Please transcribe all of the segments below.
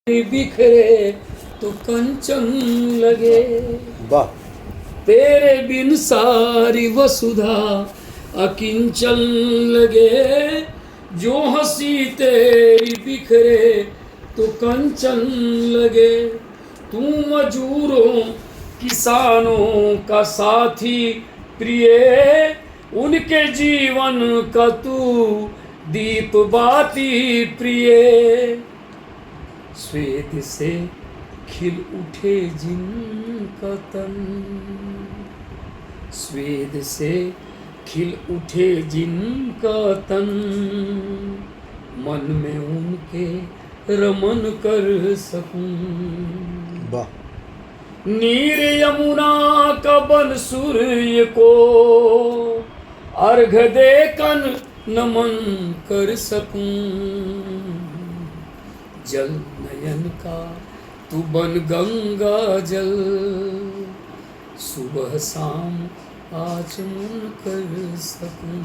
बिखरे तो कंचन लगे। वाह। तेरे बिन सारी वसुधा अकिंचन लगे। जो हंसी तेरी बिखरे तो कंचन लगे। तू मजूरों किसानों का साथी प्रिय, उनके जीवन का तू दीप बाती प्रिय। श्वेत से खिल उठे जिनका तन, श्वेत से खिल उठे जिनका तन, मन में उनके रमन कर सकूं। वाह। नीर यमुना का बन सूर्य को अर्घ देकर नमन कर सकूं। जल नयन का तू बन गंगा जल, सुबह शाम आचमन कर सकूं।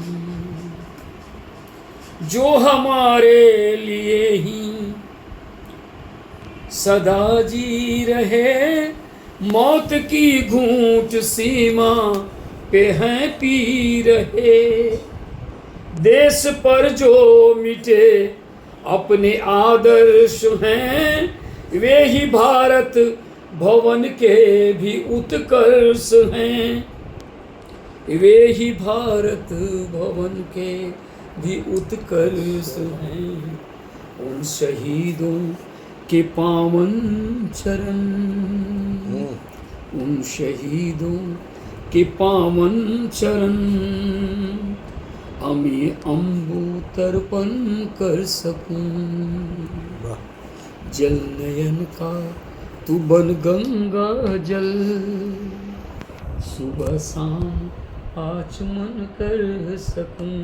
जो हमारे लिए ही सदा जी रहे, मौत की घूंट सीमा पे हैं पी रहे। देश पर जो मिटे अपने आदर्श हैं, वे ही भारत भवन के भी उत्कर्ष हैं। वे ही भारत भवन के भी उत्कर्ष हैं। उन शहीदों के पावन चरण, उन शहीदों के पावन चरण, अमी अम्बु तर्पण कर सकूं। जल नयन का तू बन गंगा जल, सुबह शाम आचमन कर सकूं।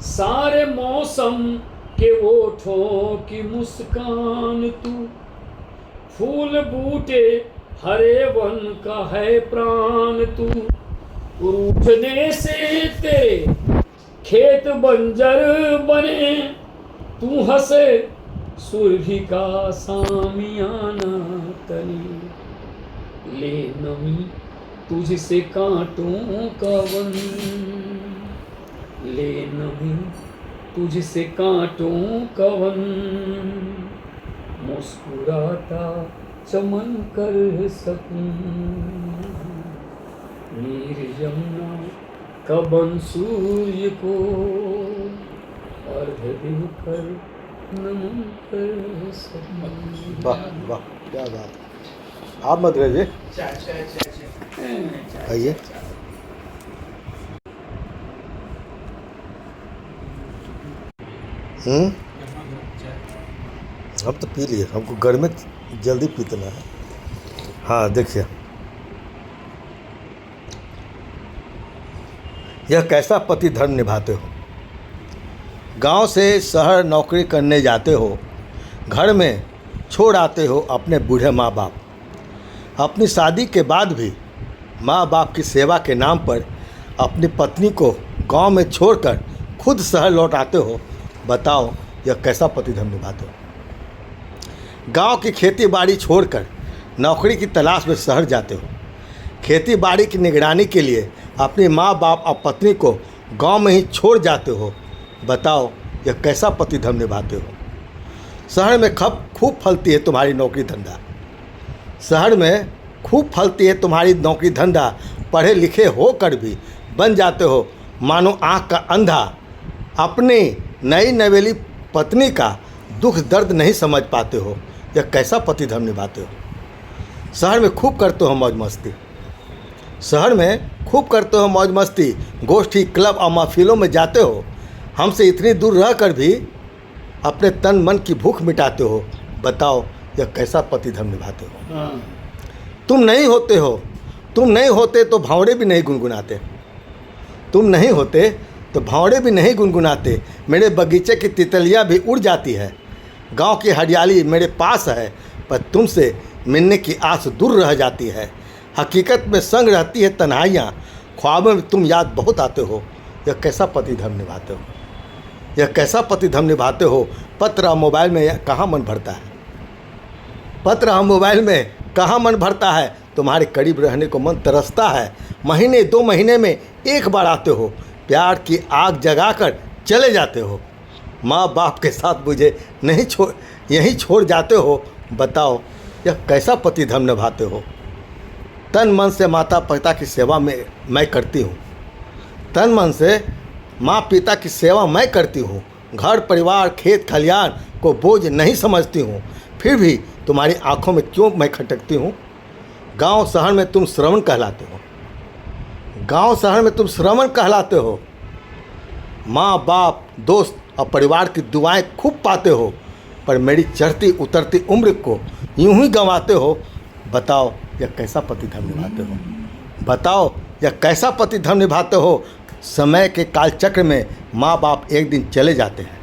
सारे मौसम के ओठों की मुस्कान तू, फूल बूटे हरे वन का है प्राण तू। उठने से तेरे खेत बंजर बने, तू हंसे सुरभि का सामियाना तने। ले नमी तुझसे कांटों का वन, ले नमी तुझसे कांटों का वन, मुस्कुराता चमन कर सकूं। नीर यमुना का बन सूर्य को अर्घ देकर नमन कर सकूं। वाह वाह, क्या बात। आप मत रहिए, आइए। हम तो पी लिए, हमको गर्मी जल्दी पीतना है। हाँ देखिए, यह कैसा पति धर्म निभाते हो। गांव से शहर नौकरी करने जाते हो, घर में छोड़ आते हो अपने बूढ़े माँ बाप। अपनी शादी के बाद भी माँ बाप की सेवा के नाम पर अपनी पत्नी को गांव में छोड़कर खुद शहर लौट आते हो। बताओ, यह कैसा पति धर्म निभाते हो। गांव की खेती बाड़ी छोड़कर नौकरी की तलाश में शहर जाते हो। खेती बाड़ी की निगरानी के लिए अपनी माँ बाप और पत्नी को गांव में ही छोड़ जाते हो। बताओ, यह कैसा पति धर्म निभाते हो। शहर में खूब फलती है तुम्हारी नौकरी धंधा, शहर में खूब फलती है तुम्हारी नौकरी धंधा। पढ़े लिखे होकर भी बन जाते हो मानो आँख का अंधा। अपनी नई नवेली पत्नी का दुख दर्द नहीं समझ पाते हो। यह कैसा पति धर्म निभाते हो। शहर में खूब करते हो मौज मस्ती, शहर में खूब करते हो मौज मस्ती, गोष्ठी क्लब और महफिलों में जाते हो। हमसे इतनी दूर रहकर भी अपने तन मन की भूख मिटाते हो। बताओ, यह कैसा पति धर्म निभाते हो। तुम नहीं होते तो भावड़े भी नहीं गुनगुनाते, तुम नहीं होते तो भावड़े भी नहीं गुनगुनाते। मेरे बगीचे की तितलियाँ भी उड़ जाती है। गांव की हरियाली मेरे पास है, पर तुमसे मिलने की आस दूर रह जाती है। हकीकत में संग रहती है तन्हाइयाँ, ख्वाबों में तुम याद बहुत आते हो। यह कैसा पति धर्म निभाते हो। यह कैसा पति धर्म निभाते हो। पत्र और मोबाइल में कहाँ मन भरता है, पत्र और मोबाइल में कहाँ मन भरता है। तुम्हारे करीब रहने को मन तरसता है। महीने 2 महीने में एक बार आते हो, प्यार की आग जगाकर चले जाते हो। माँ बाप के साथ मुझे यहीं छोड़ जाते हो। बताओ यह कैसा पति धर्म निभाते हो। तन मन से माता पिता की सेवा में मैं करती हूँ, तन मन से माँ पिता की सेवा मैं करती हूँ। घर परिवार खेत खलियान को बोझ नहीं समझती हूँ, फिर भी तुम्हारी आंखों में क्यों मैं खटकती हूँ। गांव शहर में तुम श्रवण कहलाते हो, गांव शहर में तुम श्रवण कहलाते हो। माँ बाप दोस्त और परिवार की दुआएं खूब पाते हो, पर मेरी चढ़ती उतरती उम्र को यूं ही गंवाते हो। बताओ यह कैसा पति धर्म निभाते हो, बताओ यह कैसा पति धर्म निभाते हो। समय के काल चक्र में माँ बाप एक दिन चले जाते हैं,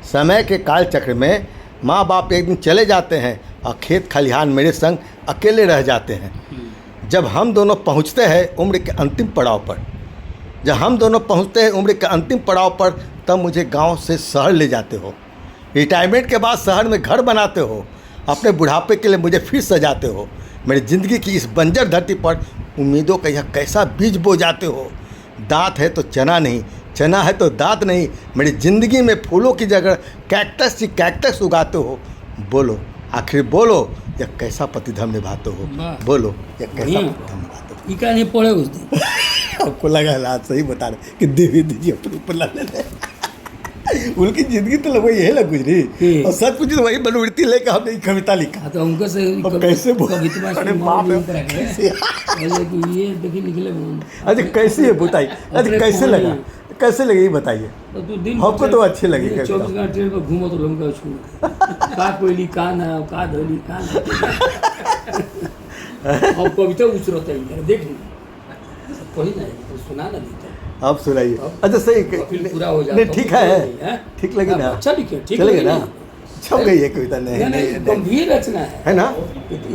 समय के काल चक्र में माँ बाप एक दिन चले जाते हैं और खेत खलिहान मेरे संग अकेले रह जाते हैं। जब हम दोनों पहुँचते हैं उम्र के अंतिम पड़ाव पर, जब हम दोनों पहुँचते हैं उम्र के अंतिम पड़ाव पर, तब मुझे गांव से शहर ले जाते हो। रिटायरमेंट के बाद शहर में घर बनाते हो, अपने बुढ़ापे के लिए मुझे फिर सजाते हो। मेरी ज़िंदगी की इस बंजर धरती पर उम्मीदों का यह कैसा बीज बो जाते हो। दांत है तो चना नहीं, चना है तो दांत नहीं। मेरी ज़िंदगी में फूलों की जगह कैक्टस ही कैक्टस उगाते हो। बोलो आखिर बोलो यह कैसा पति धर्म निभाते हो। बोलो यह कैसा पति धर्म निभाते हो। ये क्या नहीं पढ़े उस दिन आपको लगा लाद सही बता रहे कि देवी दीजिए अपने ऊपर ला ले। उनकी जिंदगी तो लगभग यही लग गुजरी और सच कुछ वही मनोवृत्ति लेकर हमने ये कविता लिखा। तो उनको से कैसे अरे बाप ये देखिए निकले। अच्छा कैसी है बताइए, अच्छा कैसे लगा, कैसे लगे ये बताइए। हमको तो अच्छी लगी। 24 घंटे ट्रेन पर घूमो तो लमका छू का कोयली का ना का धोली का और कविता उचरता है देख कोई ना तो सुना ना देता। आप सुनाइए। अच्छा सही पूरा हो जाता नहीं ठीक है, ठीक लगी ना, अच्छा लिखे ठीक लगे ना, छप गई है कविता। नहीं गंभीर रचना है ना,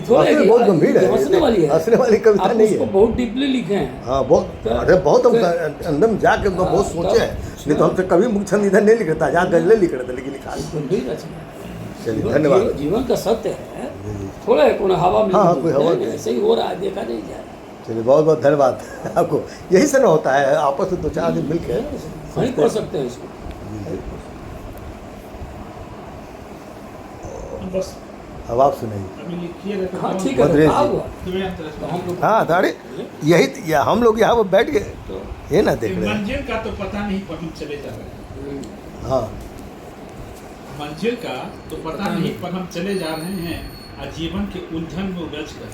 बहुत गंभीर है, हंसने वाली है, हंसने वाली कविता नहीं है। बहुत डीपली लिखे हैं। हाँ बहुत, अरे बहुत हम अंदर में जाके बहुत सोचे हैं। नहीं तो हमसे कभी मुखछंद इधर नहीं लिख रहा, जहाँ गजलें लिख रहे थे लेकिन लिखा गंभीर रचना। चलिए धन्यवाद। जीवन का सत्य है, थोड़ा है कोई हवा में। हाँ कोई हवा ऐसे ही हो रहा है, देखा नहीं जा रहा। चलिए बहुत बहुत धन्यवाद आपको। यही से ना होता है आपस में 2-4 दिन मिल के नहीं पढ़ सकते हैं इसको। बस अब आप सुनाइए। हाँ ठीक है, मद्रेस कहा जी। हुआ हम लोग। हाँ अरे यही हम लोग यहाँ पर बैठ गए ये ना देख रहे हैं। मंजिल का तो पता नहीं पर हम चले जा रहे हैं। हाँ मंजिल का तो पता नहीं पर हम चले जा रहे हैं, आजीवन के उलझन में उलझ कर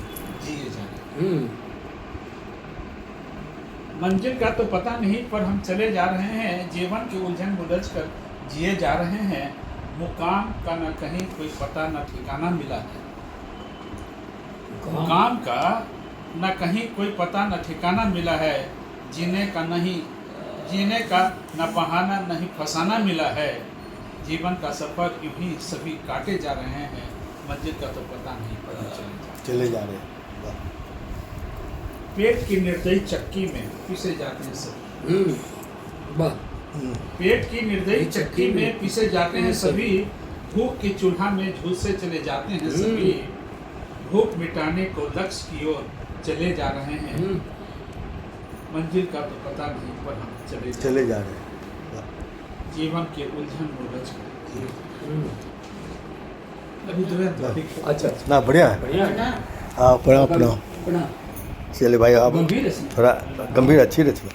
जिए जा रहे हैं। मंजिल का तो पता नहीं पर हम चले जा रहे हैं, जीवन के उलझन में उलझ कर जिए जा रहे हैं। मुकाम का न कहीं कोई पता न ठिकाना मिला है, मुकाम का न कहीं कोई पता न ठिकाना मिला है। जीने का न बहाना नहीं फसाना मिला है। जीवन का सफर यूं ही सभी काटे जा रहे हैं, मंजिल का तो पता नहीं पर हम चले जा रहे हैं। पेट की निर्दयी चक्की में पिसे जाते हैं सभी, पेट की निर्दयी चक्की में पिसे जाते हैं सभी। भूख के चूल्हा में झुलसे चले जाते हैं सभी। भूख मिटाने को लक्ष्य की ओर चले जा रहे हैं, मंजिल का तो पता नहीं पर हम चले जा रहे हैं। जीवन के उलझन में उलझ कर। अच्छा ना बढ़िया है, बढ़िया है। हाँ प्रणाम। चलिए भाई आप थोड़ा गंभीर अच्छी रचना।